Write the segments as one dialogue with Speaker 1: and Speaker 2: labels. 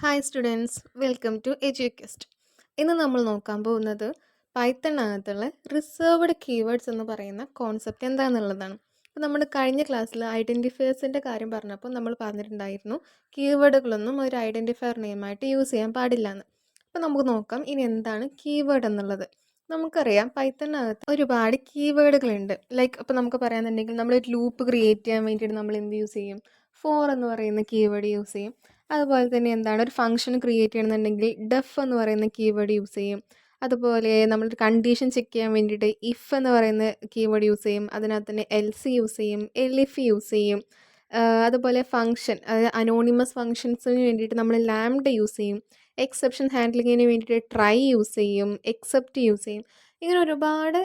Speaker 1: Hi students, welcome to Eduquest. ഇന്ന് നമ്മൾ നോക്കാൻ പോകുന്നത് പൈത്തണിനകത്തുള്ള റിസർവ്ഡ് കീവേഡ്സ് എന്ന് പറയുന്ന കോൺസെപ്റ്റ് എന്താണെന്നുള്ളതാണ്. അപ്പോൾ നമ്മൾ കഴിഞ്ഞ ക്ലാസ്സിൽ ഐഡൻറ്റിഫയേഴ്സിൻ്റെ കാര്യം പറഞ്ഞപ്പോൾ നമ്മൾ പറഞ്ഞിട്ടുണ്ടായിരുന്നു കീവേഡുകളൊന്നും ഒരു ഐഡൻറ്റിഫയർ നെയിമായിട്ട് യൂസ് ചെയ്യാൻ പാടില്ല എന്ന്. അപ്പോൾ നമുക്ക് നോക്കാം ഇനി എന്താണ് കീവേഡ് എന്നുള്ളത്. നമുക്കറിയാം പൈത്തണിനകത്ത് ഒരുപാട് കീവേഡുകളുണ്ട്. ലൈക്ക് ഇപ്പോൾ നമുക്ക് പറയാമെന്നുണ്ടെങ്കിൽ നമ്മളൊരു ലൂപ്പ് ക്രിയേറ്റ് ചെയ്യാൻ വേണ്ടിയിട്ട് നമ്മൾ എന്ത് യൂസ് ചെയ്യും? ഫോർ എന്ന് പറയുന്ന കീവേഡ് യൂസ് ചെയ്യും. അതുപോലെ തന്നെ എന്താണ് ഒരു ഫംഗ്ഷൻ ക്രിയേറ്റ് ചെയ്യണമെന്നുണ്ടെങ്കിൽ ഡെഫ് എന്ന് പറയുന്ന കീവേഡ് യൂസ് ചെയ്യും. അതുപോലെ നമ്മളൊരു കണ്ടീഷൻ ചെക്ക് ചെയ്യാൻ വേണ്ടിയിട്ട് ഇഫ് എന്ന് പറയുന്ന കീവേഡ് യൂസ് ചെയ്യും. അതിനകത്ത് തന്നെ എൽസി യൂസ് ചെയ്യും, എലിഫ് യൂസ് ചെയ്യും. അതുപോലെ ഫംഗ്ഷൻ, അതായത് അനോണിമസ് ഫംഗ്ഷൻസിന് വേണ്ടിയിട്ട് നമ്മൾ ലാംഡ യൂസ് ചെയ്യും. എക്സെപ്ഷൻ ഹാൻഡ്ലിങ്ങിന് വേണ്ടിയിട്ട് ട്രൈ യൂസ് ചെയ്യും, എക്സെപ്റ്റ് യൂസ് ചെയ്യും. ഇങ്ങനെ ഒരുപാട്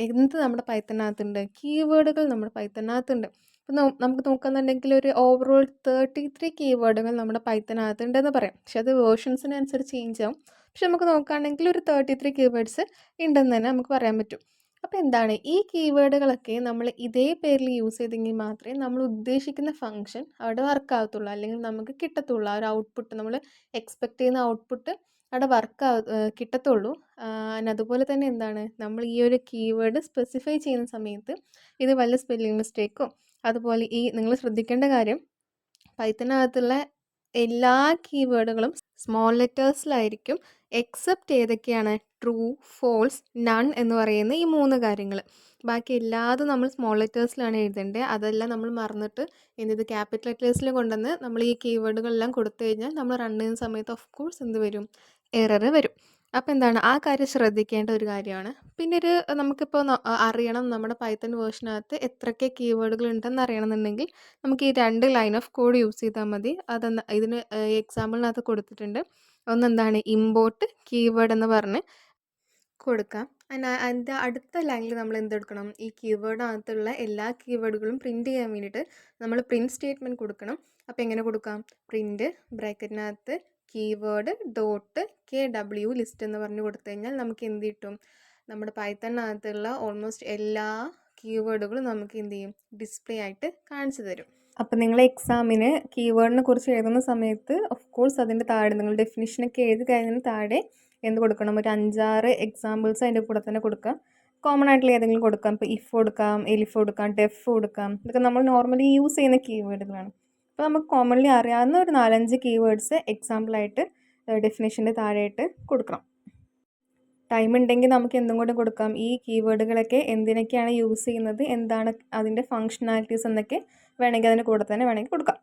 Speaker 1: എന്ത് നമ്മുടെ പൈത്തണിനകത്തുണ്ട്, കീവേഡുകൾ നമ്മുടെ പൈത്തണിനകത്തുണ്ട്. അപ്പം നമുക്ക് നോക്കുകയെന്നുണ്ടെങ്കിൽ ഒരു ഓവറോൾ 33 കീവേഡുകൾ നമ്മുടെ പൈത്തണിനകത്തുണ്ടെന്ന് പറയാം. പക്ഷെ അത് വേർഷൻസിനനുസരിച്ച് ചേഞ്ച് ആവും. പക്ഷെ നമുക്ക് നോക്കുകയാണെങ്കിൽ ഒരു 33 കീവേഡ്സ് ഉണ്ടെന്ന് തന്നെ നമുക്ക് പറയാൻ പറ്റും. അപ്പോൾ എന്താണ് ഈ കീവേഡുകളൊക്കെ നമ്മൾ ഇതേ പേരിൽ യൂസ് ചെയ്തെങ്കിൽ മാത്രമേ നമ്മൾ ഉദ്ദേശിക്കുന്ന ഫംഗ്ഷൻ അവിടെ വർക്ക് ആകത്തുള്ളൂ, അല്ലെങ്കിൽ നമുക്ക് കിട്ടത്തുള്ളൂ. ആ ഒരു ഔട്ട്പുട്ട് നമ്മൾ എക്സ്പെക്റ്റ് ചെയ്യുന്ന ഔട്ട്പുട്ട് അവിടെ കിട്ടത്തുള്ളൂ. അതുപോലെ തന്നെ എന്താണ് നമ്മൾ ഈ ഒരു കീവേഡ് സ്പെസിഫൈ ചെയ്യുന്ന സമയത്ത് ഇത് വല്ല സ്പെല്ലിംഗ് മിസ്റ്റേക്കോ അതുപോലെ നിങ്ങൾ ശ്രദ്ധിക്കേണ്ട കാര്യം പൈത്തണിനകത്തുള്ള എല്ലാ കീവേഡുകളും സ്മോൾ ലെറ്റേഴ്സിലായിരിക്കും. എക്സെപ്റ്റ് ഏതൊക്കെയാണ്? ട്രൂ, ഫോൾസ്, നൺ എന്ന് പറയുന്ന ഈ 3 കാര്യങ്ങൾ. ബാക്കി എല്ലാതും നമ്മൾ സ്മോൾ ലെറ്റേഴ്സിലാണ് എഴുതേണ്ടത്. അതെല്ലാം നമ്മൾ മറന്നിട്ട് ഇത് ക്യാപിറ്റൽ ലെറ്റേഴ്സിൽ കൊണ്ടുവന്ന് നമ്മൾ ഈ കീവേഡുകളെല്ലാം കൊടുത്തു കഴിഞ്ഞാൽ നമ്മൾ റൺ ചെയ്യുന്ന സമയത്ത് ഓഫ് കോഴ്സ് എന്ത് വരും? എറർ വരും. അപ്പോൾ എന്താണ് ആ കാര്യം ശ്രദ്ധിക്കേണ്ട ഒരു കാര്യമാണ്. പിന്നെ നമുക്കിപ്പോൾ അറിയണം നമ്മുടെ പൈത്തൺ വേർഷനകത്ത് എത്രയൊക്കെ കീവേഡുകൾ ഉണ്ടെന്ന് അറിയണമെന്നുണ്ടെങ്കിൽ നമുക്ക് ഈ 2 ലൈൻ ഓഫ് കോഡ് യൂസ് ചെയ്താൽ മതി. ഇതിന് എക്സാമ്പിളിനകത്ത് കൊടുത്തിട്ടുണ്ട്. ഒന്നെന്താണ് ഇമ്പോർട്ട് കീവേഡ് എന്ന് പറഞ്ഞ് കൊടുക്കാം. അതിൻ്റെ അടുത്ത ലൈനിൽ നമ്മൾ എന്തെടുക്കണം? ഈ കീവേഡിനകത്തുള്ള എല്ലാ കീവേഡുകളും പ്രിൻറ്റ് ചെയ്യാൻ വേണ്ടിയിട്ട് നമ്മൾ പ്രിൻറ്റ് സ്റ്റേറ്റ്മെൻറ്റ് കൊടുക്കണം. അപ്പോൾ എങ്ങനെ കൊടുക്കാം? പ്രിൻറ്റ് ബ്രാക്കറ്റിനകത്ത് കീവേഡ് ഡോട്ട് KW ലിസ്റ്റ് എന്ന് പറഞ്ഞ് കൊടുത്തു കഴിഞ്ഞാൽ നമുക്ക് എന്ത് കിട്ടും? നമ്മുടെ പൈത്തണിനകത്തുള്ള ഓൾമോസ്റ്റ് എല്ലാ കീവേഡുകളും നമുക്ക് എന്ത് ചെയ്യും? ഡിസ്പ്ലേ ആയിട്ട് കാണിച്ചു തരും. അപ്പോൾ നിങ്ങൾ എക്സാമിന് കീവേഡിനെ കുറിച്ച് എഴുതുന്ന സമയത്ത് ഓഫ് കോഴ്സ് അതിൻ്റെ താഴെ നിങ്ങൾ ഡെഫിനിഷനൊക്കെ എഴുതി കഴിഞ്ഞതിന് താഴെ എന്ത് കൊടുക്കണം? ഒരു 5-6 എക്സാമ്പിൾസ് അതിൻ്റെ കൂടെ തന്നെ കൊടുക്കാം. കോമൺ ആയിട്ടുള്ള ഏതെങ്കിലും കൊടുക്കാം. ഇപ്പോൾ ഇഫ് കൊടുക്കാം, എലിഫ് കൊടുക്കാം, ഡെഫ് കൊടുക്കാം. ഇതൊക്കെ നമ്മൾ നോർമലി യൂസ് ചെയ്യുന്ന കീവേഡുകളാണ്. അപ്പോൾ നമുക്ക് കോമൺലി അറിയാവുന്ന ഒരു 4-5 കീവേഡ്സ് എക്സാമ്പിളായിട്ട് ഡെഫിനിഷൻ്റെ താഴെയായിട്ട് കൊടുക്കണം. ടൈം ഉണ്ടെങ്കിൽ നമുക്ക് എന്തും കൂടെ കൊടുക്കാം. ഈ കീവേഡുകളൊക്കെ എന്തിനൊക്കെയാണ് യൂസ് ചെയ്യുന്നത്, എന്താണ് അതിൻ്റെ ഫങ്ഷണാലിറ്റീസ് എന്നൊക്കെ വേണമെങ്കിൽ അതിൻ്റെ കൂടെ തന്നെ വേണമെങ്കിൽ കൊടുക്കാം.